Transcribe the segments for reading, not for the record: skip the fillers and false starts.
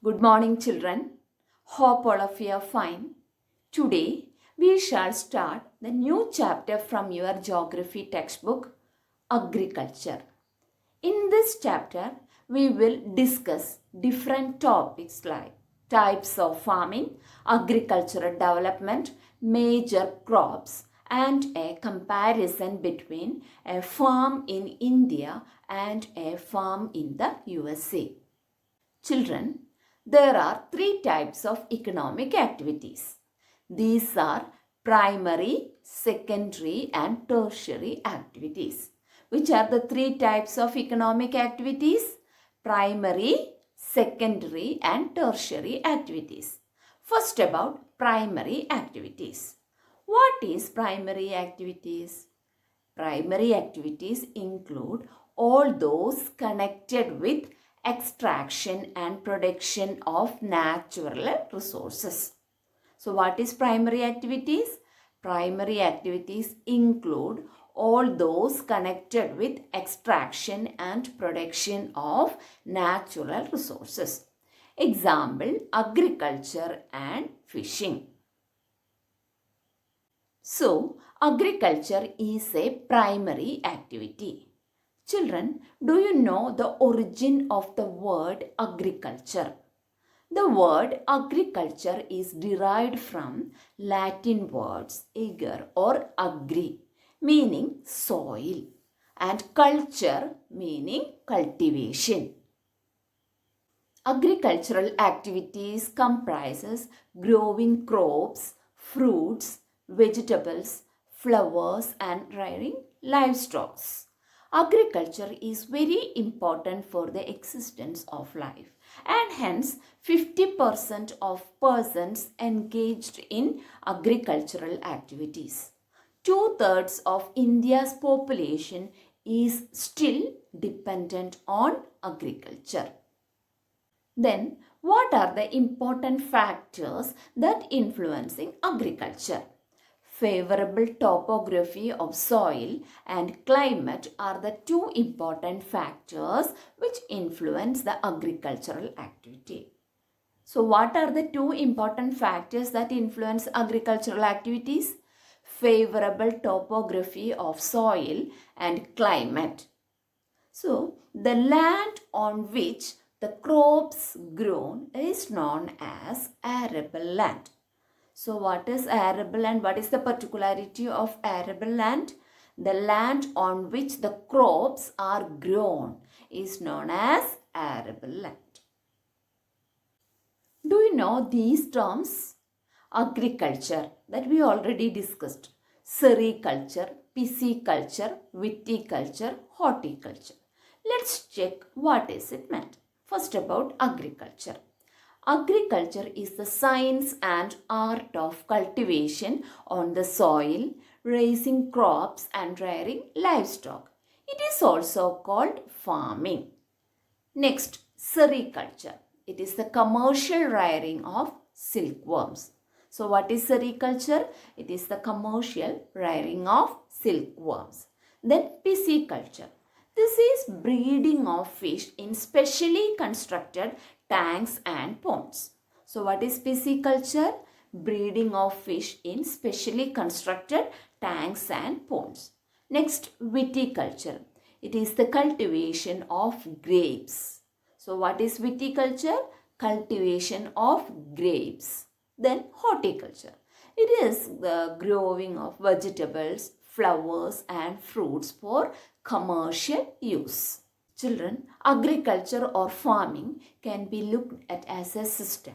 Good morning, children. Hope all of you are fine. Today, we shall start the new chapter from your geography textbook, Agriculture. In this chapter, we will discuss different topics like types of farming, agricultural development, major crops, and a comparison between a farm in India and a farm in the USA. Children, there are three types of economic activities. These are primary, secondary, and tertiary activities. Which are the three types of economic activities? Primary, secondary, and tertiary activities. First, about primary activities. What is primary activities? Primary activities include all those connected with extraction and production of natural resources. So, what is primary activities? Primary activities include all those connected with extraction and production of natural resources. Example, agriculture and fishing. So, agriculture is a primary activity. Children, do you know the origin of the word agriculture? The word agriculture is derived from Latin words ager or agri, meaning soil, and culture, meaning cultivation. Agricultural activities comprises growing crops, fruits, vegetables, flowers, and rearing livestock. Agriculture is very important for the existence of life, and hence 50% of persons engaged in agricultural activities. Two-thirds of India's population is still dependent on agriculture. Then, what are the important factors that influencing agriculture? Favorable topography of soil and climate are the two important factors which influence the agricultural activity. So, what are the two important factors that influence agricultural activities? Favorable topography of soil and climate. So, the land on which the crops grown is known as arable land. So, what is arable and what is the particularity of arable land? The land on which the crops are grown is known as arable land. Do you know these terms? Agriculture, that we already discussed. Sericulture, pisciculture, viticulture, horticulture. Let's check what is it meant. First, about agriculture. Agriculture is the science and art of cultivation on the soil, raising crops and rearing livestock. It is also called farming. Next, sericulture. It is the commercial rearing of silkworms. So, what is sericulture? It is the commercial rearing of silkworms. Then, pisciculture. This is breeding of fish in specially constructed tanks and ponds. So, what is pisciculture? Breeding of fish in specially constructed tanks and ponds. Next, viticulture. It is the cultivation of grapes. So, what is viticulture? Cultivation of grapes. Then, horticulture. It is the growing of vegetables, flowers, and fruits for commercial use. Children, agriculture or farming can be looked at as a system.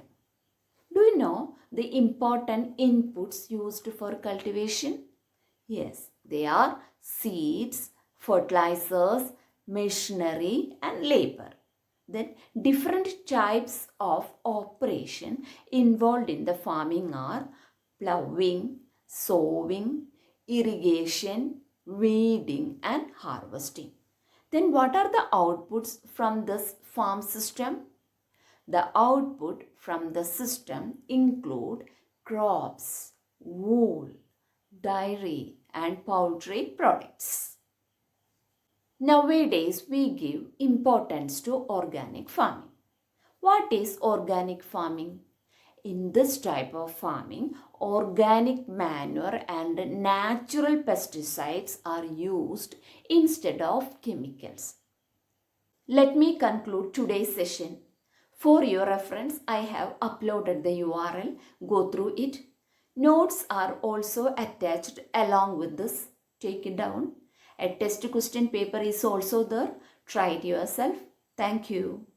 Do you know the important inputs used for cultivation? Yes, they are seeds, fertilizers, machinery, and labor. Then different types of operation involved in the farming are ploughing, sowing, irrigation, weeding, and harvesting. Then what are the outputs from this farm system? The output from the system include crops, wool, dairy, and poultry products. Nowadays, we give importance to organic farming. What is organic farming? In this type of farming, organic manure and natural pesticides are used instead of chemicals. Let me conclude today's session. For your reference, I have uploaded the URL. Go through it. Notes are also attached along with this. Take it down. A test question paper is also there. Try it yourself. Thank you.